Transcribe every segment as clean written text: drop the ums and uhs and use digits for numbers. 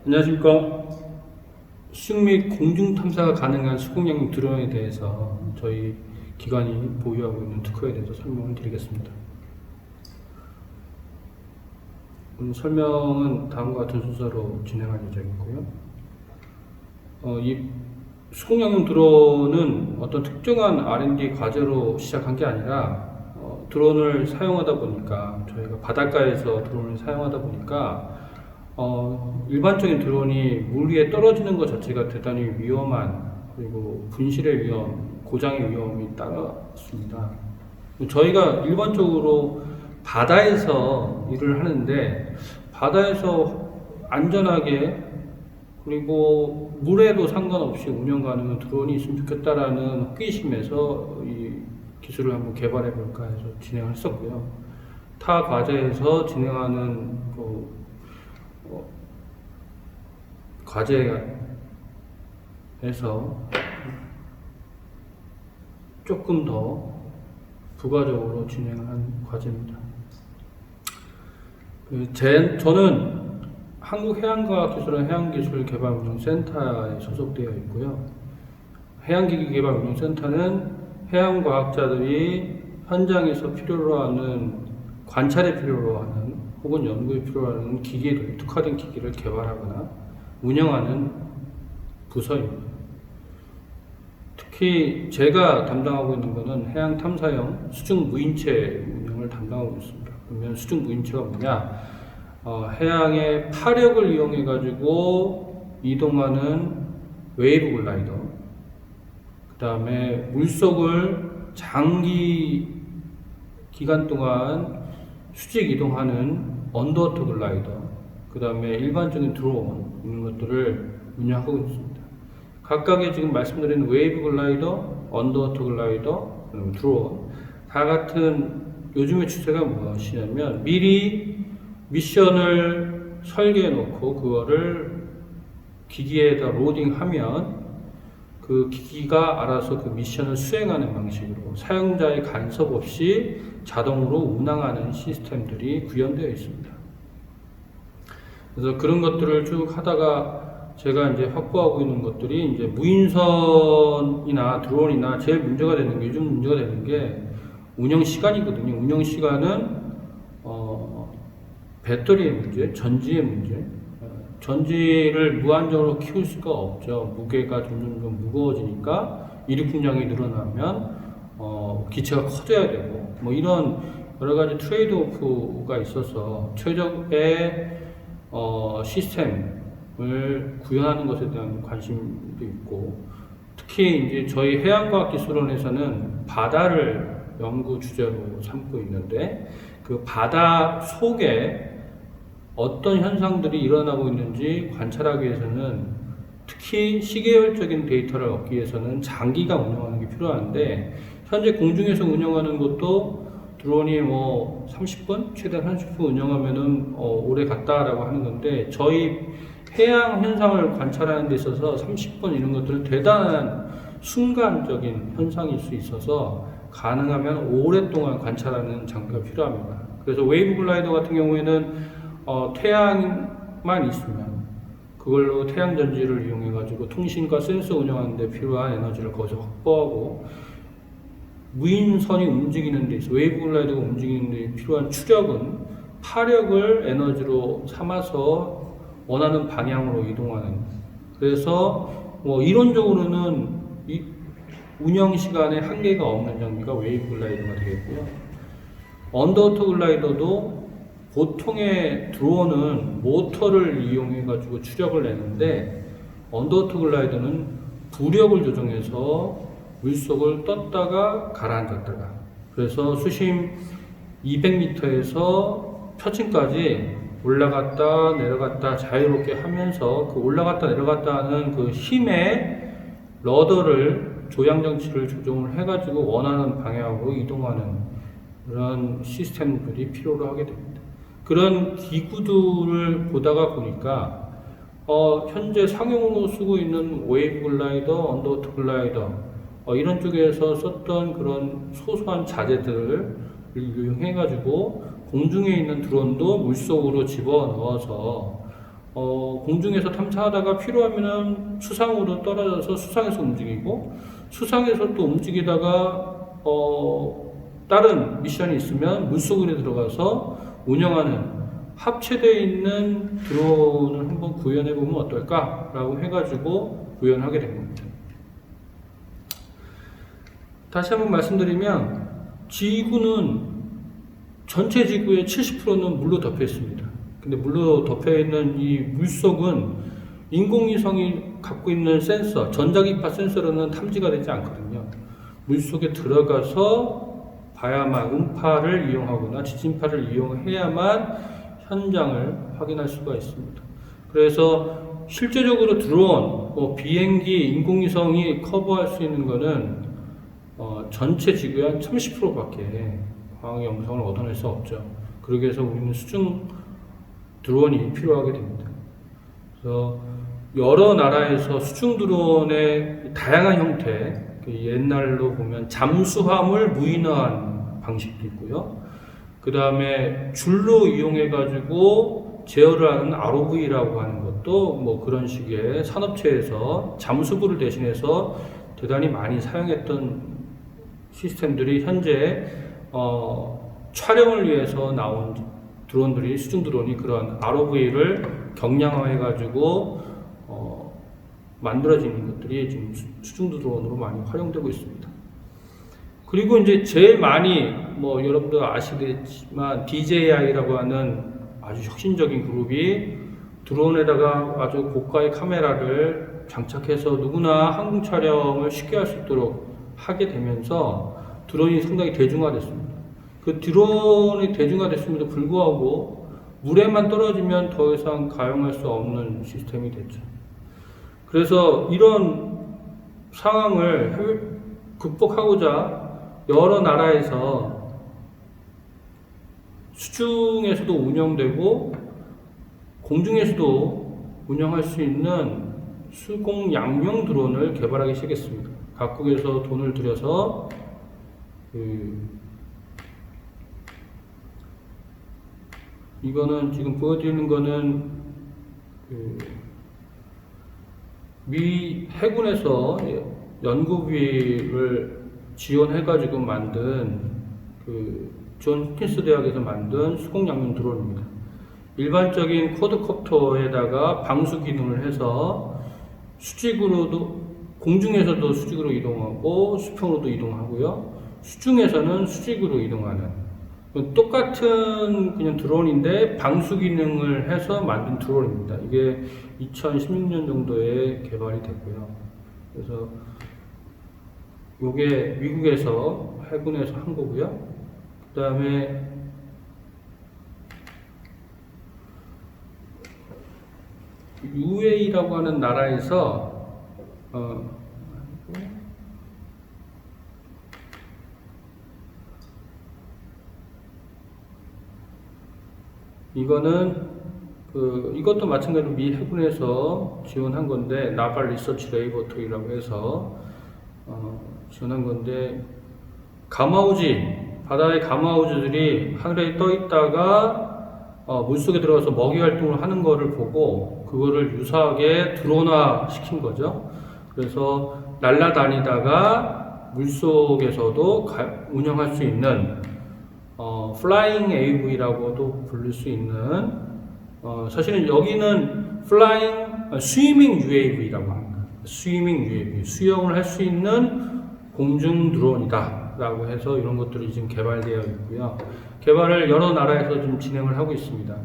안녕하십니까. 수중 및 공중 탐사가 가능한 수공용 드론에 대해서 저희 기관이 보유하고 있는 특허에 대해서 설명을 드리겠습니다. 설명은 다음과 같은 순서로 진행할 예정이고요. 이 수공용 드론은 어떤 특정한 R&D 과제로 시작한 게 아니라 드론을 사용하다 보니까, 저희가 바닷가에서 드론을 사용하다 보니까 일반적인 드론이 물 위에 떨어지는 것 자체가 대단히 위험한, 그리고 분실의 위험, 고장의 위험이 따랐습니다. 저희가 일반적으로 바다에서 일을 하는데, 바다에서 안전하게 그리고 물에도 상관없이 운영 가능한 드론이 있으면 좋겠다라는 호기심에서 이 기술을 한번 개발해 볼까 해서 진행을 했었고요. 타 과제에서 진행하는 과제에서 조금 더 부가적으로 진행한 과제입니다. 저는 한국해양과학기술원 해양기술개발운영센터에 소속되어 있고요. 해양기기개발운영센터는 해양과학자들이 현장에서 필요로 하는, 관찰에 필요로 하는 혹은 연구에 필요로 하는 기기를, 특화된 기기를 개발하거나 운영하는 부서입니다. 특히 제가 담당하고 있는 것은 해양 탐사형 수중 무인체 운영을 담당하고 있습니다. 그러면 수중 무인체가 뭐냐? 해양의 파력을 이용해 가지고 이동하는 웨이브 글라이더, 그 다음에 물속을 장기 기간 동안 수직 이동하는 언더워터 글라이더, 그 다음에 일반적인 드론, 이런 것들을 운영하고 있습니다. 각각의 지금 말씀드린 웨이브 글라이더, 언더워터 글라이더, 드론, 다 같은 요즘의 추세가 무엇이냐면, 미리 미션을 설계해 놓고 그거를 기기에다 로딩하면 그 기기가 알아서 그 미션을 수행하는 방식으로 사용자의 간섭 없이 자동으로 운항하는 시스템들이 구현되어 있습니다. 그래서 그런 것들을 쭉 하다가 제가 이제 확보하고 있는 것들이 이제 무인선이나 드론이나 제일 문제가 되는 게, 요즘 문제가 되는 게 운영 시간이거든요. 운영 시간은 배터리의 문제, 전지의 문제. 전지를 무한정으로 키울 수가 없죠. 무게가 점점 무거워지니까 이륙풍량이 늘어나면 기체가 커져야 되고, 뭐 이런 여러 가지 트레이드 오프가 있어서 최적의 시스템을 구현하는 것에 대한 관심도 있고, 특히 이제 저희 해양과학기술원에서는 바다를 연구 주제로 삼고 있는데, 그 바다 속에 어떤 현상들이 일어나고 있는지 관찰하기 위해서는, 특히 시계열적인 데이터를 얻기 위해서는 장기가 운영하는 게 필요한데, 현재 공중에서 운영하는 것도 드론이 뭐 30분? 최대한 30분 운영하면은 오래 갔다라고 하는 건데, 저희 해양 현상을 관찰하는 데 있어서 30분 이런 것들은 대단한 순간적인 현상일 수 있어서 가능하면 오랫동안 관찰하는 장비가 필요합니다. 그래서 웨이브 글라이더 같은 경우에는 태양만 있으면 그걸로 태양 전지를 이용해 가지고 통신과 센서 운영하는 데 필요한 에너지를 거기서 확보하고, 무인선이 움직이는 데 있어 웨이브 글라이더가 움직이는 데 필요한 추력은 파력을 에너지로 삼아서 원하는 방향으로 이동하는, 그래서 뭐 이론적으로는 이 운영 시간에 한계가 없는 장비가 웨이브 글라이더가 되겠고요. 언더워터 글라이더도 보통의 드론은 모터를 이용해 가지고 추력을 내는데, 언더워터 글라이더는 부력을 조정해서 물속을 떴다가 가라앉았다가, 그래서 수심 200m에서 표층까지 올라갔다 내려갔다 자유롭게 하면서, 그 올라갔다 내려갔다 하는 그 힘에 러더를, 조향 장치를 조정을 해가지고 원하는 방향으로 이동하는 그런 시스템들이 필요로 하게 됩니다. 그런 기구들을 보다가 보니까 현재 상용으로 쓰고 있는 웨이브 글라이더, 언더워터 글라이더, 이런 쪽에서 썼던 그런 소소한 자재들을 이용해 가지고 공중에 있는 드론도 물속으로 집어넣어서 공중에서 탐사하다가 필요하면은 수상으로 떨어져서 수상에서 움직이고, 수상에서 또 움직이다가 다른 미션이 있으면 물속으로 들어가서 운영하는 합체되어 있는 드론을 한번 구현해 보면 어떨까라고 해가지고 구현하게 된 겁니다. 다시 한번 말씀드리면 지구는 전체 지구의 70%는 물로 덮여 있습니다. 근데 물로 덮여 있는 이 물속은 인공위성이 갖고 있는 센서, 전자기파 센서로는 탐지가 되지 않거든요. 물속에 들어가서 봐야만, 음파를 이용하거나 지진파를 이용해야만 현장을 확인할 수가 있습니다. 그래서 실제적으로 드론, 비행기, 인공위성이 커버할 수 있는 거는 전체 지구의 한 30%밖에 광학 영상을 얻어낼 수 없죠. 그러기 위해서 우리는 수중 드론이 필요하게 됩니다. 그래서 여러 나라에서 수중 드론의 다양한 형태, 옛날로 보면 잠수함을 무인화한 방식도 있고요. 그 다음에 줄로 이용해가지고 제어를 하는 ROV라고 하는 것도 뭐 그런 식의 산업체에서 잠수부를 대신해서 대단히 많이 사용했던 시스템들이 현재 촬영을 위해서 나온 드론들이, 수중 드론이 그런 ROV를 경량화해가지고 만들어지는 것들이 지금 수중 드론으로 많이 활용되고 있습니다. 그리고 이제 제일 많이 여러분들 아시겠지만 DJI라고 하는 아주 혁신적인 그룹이 드론에다가 아주 고가의 카메라를 장착해서 누구나 항공 촬영을 쉽게 할 수 있도록 하게 되면서 드론이 상당히 대중화됐습니다. 그 드론이 대중화됐음에도 불구하고 물에만 떨어지면 더 이상 가용할 수 없는 시스템이 됐죠. 그래서 이런 상황을 극복하고자 여러 나라에서 수중에서도 운영되고 공중에서도 운영할 수 있는 수공 양용 드론을 개발하기 시작했습니다. 각국에서 돈을 들여서 이거는 지금 보여드리는 거는 미 해군에서 연구비를 지원해가지고 만든 존 홉킨스 대학에서 만든 수공 양용 드론입니다. 일반적인 쿼드콥터에다가 방수 기능을 해서 수직으로도, 공중에서도 수직으로 이동하고 수평으로도 이동하고요. 수중에서는 수직으로 이동하는 똑같은 그냥 드론인데 방수 기능을 해서 만든 드론입니다. 이게 2016년 정도에 개발이 됐고요. 그래서 이게 미국에서 해군에서 한 거고요. 그 다음에 UAE라고 하는 나라에서 이거는 이것도 마찬가지로 미 해군에서 지원한 건데, 나발 리서치 레이버토리라고 해서 지원한 건데, 바다의 가마우지들이 하늘에 떠 있다가 물속에 들어가서 먹이 활동을 하는 거를 보고 그거를 유사하게 드론화 시킨 거죠. 그래서 날아다니다가 물속에서도 운영할 수 있는 플라잉 AV라고도 부를 수 있는, 사실은 여기는 스위밍 UAV라고 합니다. 스위밍 UAV, 수영을 할 수 있는 공중 드론이다 라고 해서 이런 것들이 지금 개발되어 있고요. 개발을 여러 나라에서 좀 진행을 하고 있습니다.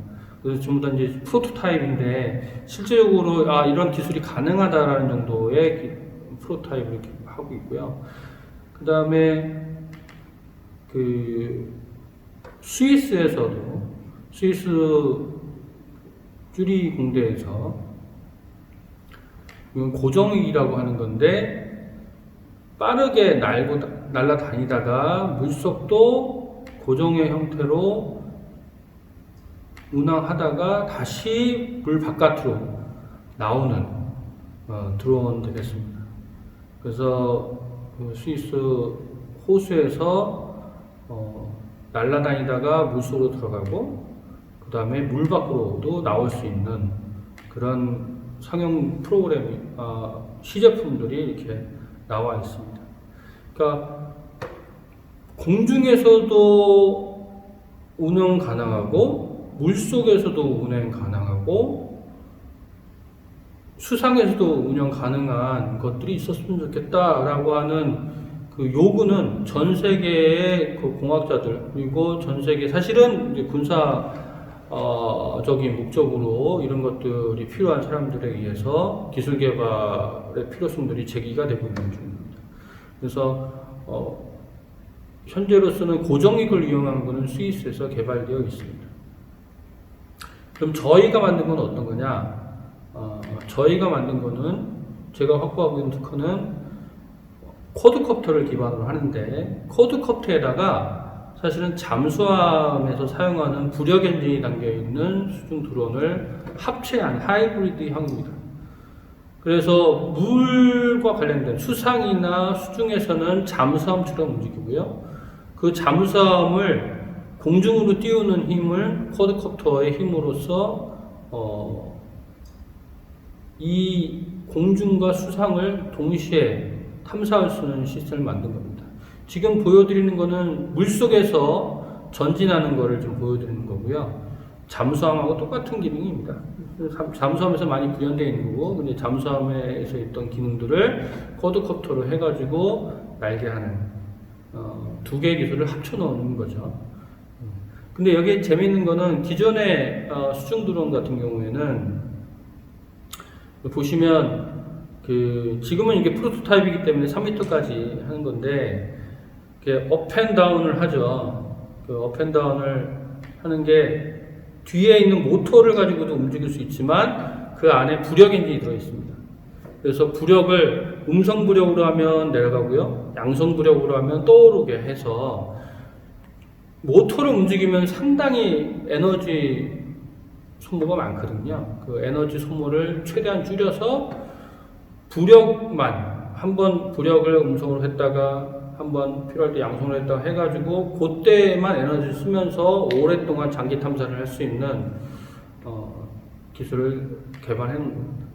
그래서 전부 다 이제 프로토타입인데, 실제적으로 이런 기술이 가능하다라는 정도의 프로토타입을 하고 있고요. 그 다음에 스위스에서도, 스위스 쭈리 공대에서 이건 고정익이라고 하는 건데, 빠르게 날아다니다가 물속도 고정의 형태로 운항하다가 다시 물 바깥으로 나오는 드론 되겠습니다. 그래서 스위스 호수에서 날아다니다가 물속으로 들어가고, 그 다음에 물 밖으로도 나올 수 있는 그런 상용 프로그램이 시제품들이 이렇게 나와 있습니다. 그러니까 공중에서도 운영 가능하고 물속에서도 운행 가능하고 수상에서도 운영 가능한 것들이 있었으면 좋겠다라고 하는 그 요구는 전 세계의 그 공학자들 그리고 전 세계 사실은 이제 적인 목적으로 이런 것들이 필요한 사람들에 의해서 기술 개발의 필요성들이 제기가 되고 있는 중입니다. 그래서 현재로서는 고정익을 이용한 것은 스위스에서 개발되어 있습니다. 그럼 저희가 만든 건 어떤 거냐? 저희가 만든 거는 제가 확보하고 있는 특허는 쿼드콥터를 기반으로 하는데 쿼드콥터에다가 사실은 잠수함에서 사용하는 부력 엔진이 담겨있는 수중 드론을 합체한 하이브리드형입니다. 그래서 물과 관련된 수상이나 수중에서는 잠수함처럼 움직이고요. 그 잠수함을 공중으로 띄우는 힘을 쿼드콥터의 힘으로써 이 공중과 수상을 동시에 탐사할 수 있는 시스템을 만든 겁니다. 지금 보여드리는 거는 물속에서 전진하는 거를 좀 보여드리는 거고요. 잠수함하고 똑같은 기능입니다. 잠수함에서 많이 구현되어 있는 거고, 근데 잠수함에서 있던 기능들을 쿼드콥터로 해가지고 날개하는 두 개의 기술을 합쳐 놓은 거죠. 근데 여기 재미있는 거는 기존의 수중 드론 같은 경우에는 보시면 지금은 이게 프로토타입이기 때문에 3m까지 하는 건데 업앤다운을 하죠. 업앤다운을 하는 게 뒤에 있는 모터를 가지고도 움직일 수 있지만 그 안에 부력 엔진이 들어 있습니다. 그래서 부력을 음성 부력으로 하면 내려가고요, 양성 부력으로 하면 떠오르게 해서 모터를 움직이면 상당히 에너지 소모가 많거든요. 그 에너지 소모를 최대한 줄여서 부력만 한번 부력을 음성으로 했다가 한번 필요할 때 양성으로 했다가 해가지고 그때만 에너지를 쓰면서 오랫동안 장기 탐사를 할 수 있는 기술을 개발해 놓은 겁니다.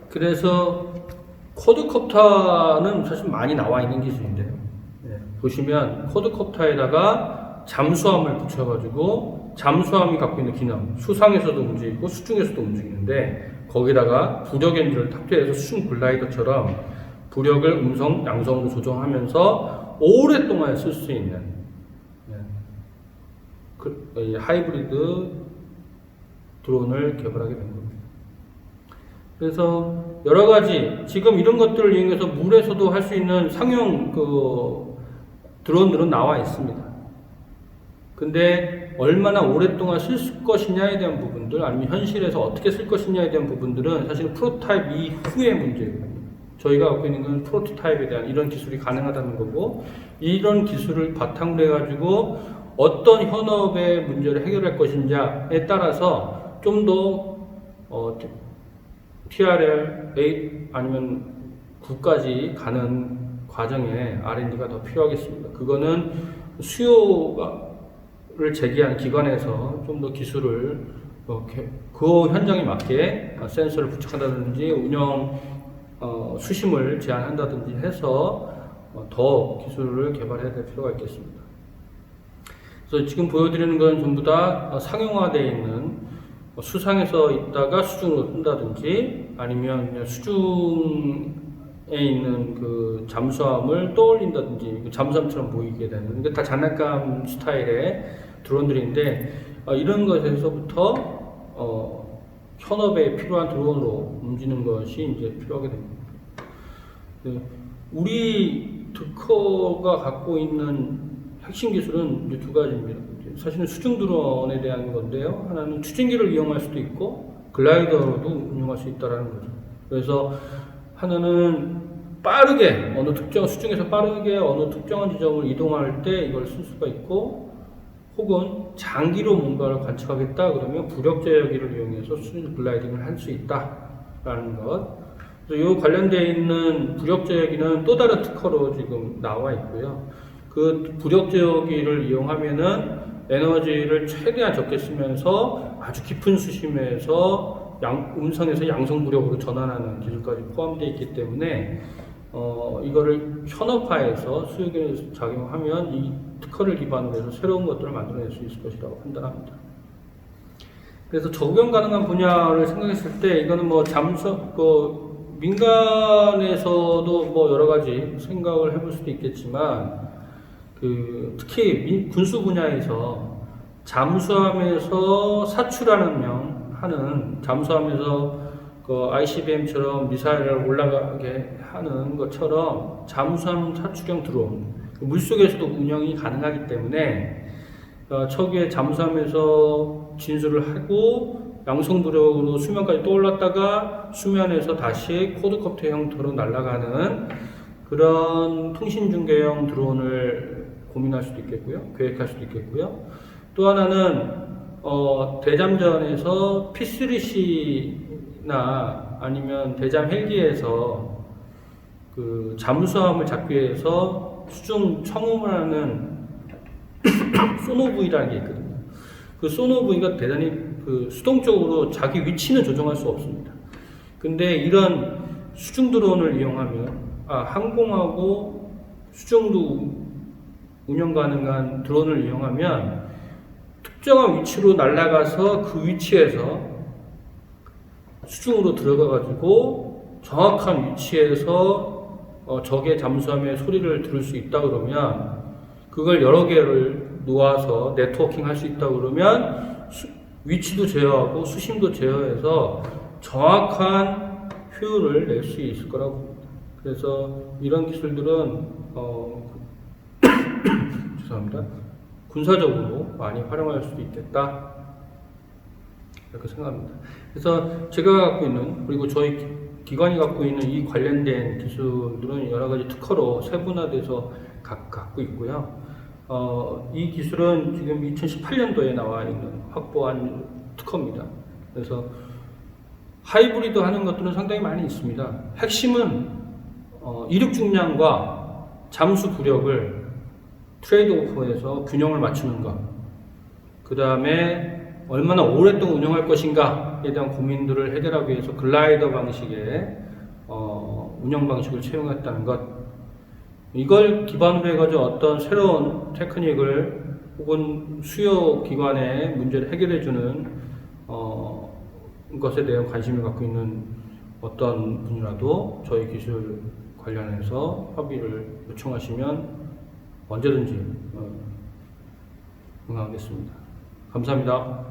그래서 쿼드콥터는 사실 많이 나와 있는 기술인데요. 보시면 쿼드콥터에다가 잠수함을 붙여가지고 잠수함이 갖고 있는 기능, 수상에서도 움직이고 수중에서도 움직이는데 거기다가 부력 엔진을 탑재해서 수중 글라이더처럼 부력을 음성, 양성으로 조정하면서 오랫동안 쓸 수 있는 하이브리드 드론을 개발하게 된 겁니다. 그래서 여러 가지 지금 이런 것들을 이용해서 물에서도 할 수 있는 상용 드론들은 나와 있습니다. 근데 얼마나 오랫동안 쓸 것이냐에 대한 부분들, 아니면 현실에서 어떻게 쓸 것이냐에 대한 부분들은 사실 프로토타입 이후의 문제거든요. 저희가 갖고 있는 건 프로토타입에 대한 이런 기술이 가능하다는 거고, 이런 기술을 바탕으로 해가지고 어떤 현업의 문제를 해결할 것인지에 따라서 좀 더 TRL 8 아니면 9까지 가는 과정에 R&D가 더 필요하겠습니다. 그거는 수요를 제기한 기관에서 좀 더 기술을 그 현장에 맞게 센서를 부착한다든지 운영 수심을 제한한다든지 해서 더 기술을 개발해야 될 필요가 있겠습니다. 그래서 지금 보여드리는 건 전부 다 상용화되어 있는 수상에서 있다가 수중으로 뜬다든지 아니면 수중에 있는 그 잠수함을 떠올린다든지 잠수함처럼 보이게 되는, 이게 다 장난감 스타일의 드론들인데 이런 것에서부터 현업에 필요한 드론으로 움직이는 것이 이제 필요하게 됩니다. 우리 특허가 갖고 있는 핵심 기술은 이제 두 가지입니다. 사실은 수중 드론에 대한 건데요. 하나는 추진기를 이용할 수도 있고 글라이더로도 운용할 수 있다는 거죠. 그래서 하나는 빠르게 수중에서 빠르게 어느 특정한 지점을 이동할 때 이걸 쓸 수가 있고, 혹은 장기로 뭔가를 관측하겠다 그러면 부력 제어기를 이용해서 수중 글라이딩을 할 수 있다라는 것. 그래서 이 관련되어 있는 부력 제어기는 또 다른 특허로 지금 나와 있고요. 그 부력제어기를 이용하면은 에너지를 최대한 적게 쓰면서 아주 깊은 수심에서 음성에서 양성 부력으로 전환하는 기술까지 포함되어 있기 때문에 이거를 현업화해서 수요기에 작용하면 이 특허를 기반으로 해서 새로운 것들을 만들어낼 수 있을 것이라고 판단합니다. 그래서 적용 가능한 분야를 생각했을 때 이거는 뭐 민간에서도 뭐 여러 가지 생각을 해볼 수도 있겠지만 특히 군수 분야에서 잠수함에서 하는 잠수함에서 ICBM처럼 미사일을 올라가게 하는 것처럼 잠수함 사출형 드론 물속에서도 운영이 가능하기 때문에 초기에 잠수함에서 진수를 하고 양성부력으로 수면까지 떠올랐다가 수면에서 다시 쿼드커프터형 드론 날아가는 그런 통신중계형 드론을 고민할 수도 있겠고요. 계획할 수도 있겠고요. 또 하나는 대잠전에서 P3C나 아니면 대잠 헬기에서 그 잠수함을 잡기 위해서 수중 청음을 하는 소노부이라는 게 있거든요. 그 소노부이가 대단히 수동적으로 자기 위치는 조정할 수 없습니다. 근데 이런 수중 드론을 이용하면 항공하고 수중도 운영 가능한 드론을 이용하면 특정한 위치로 날아가서 그 위치에서 수중으로 들어가 가지고 정확한 위치에서 적의 잠수함의 소리를 들을 수 있다 그러면 그걸 여러 개를 놓아서 네트워킹 할 수 있다 그러면 위치도 제어하고 수심도 제어해서 정확한 효율을 낼 수 있을 거라고 봅니다. 그래서 이런 기술들은 죄송합니다. 군사적으로 많이 활용할 수도 있겠다 이렇게 생각합니다. 그래서 제가 갖고 있는 그리고 저희 기관이 갖고 있는 이 관련된 기술들은 여러 가지 특허로 세분화돼서 갖고 있고요. 이 기술은 지금 2018년도에 나와 있는 확보한 특허입니다. 그래서 하이브리드 하는 것들은 상당히 많이 있습니다. 핵심은 이륙 중량과 잠수 부력을 트레이드 오프해서 균형을 맞추는 것. 그 다음에 얼마나 오랫동안 운영할 것인가에 대한 고민들을 해결하기 위해서 글라이더 방식의 운영 방식을 채용했다는 것. 이걸 기반으로 해가지고 어떤 새로운 테크닉을 혹은 수요 기관의 문제를 해결해주는 것에 대한 관심을 갖고 있는 어떤 분이라도 저희 기술 관련해서 협의를 요청하시면 언제든지 응하겠습니다. 감사합니다.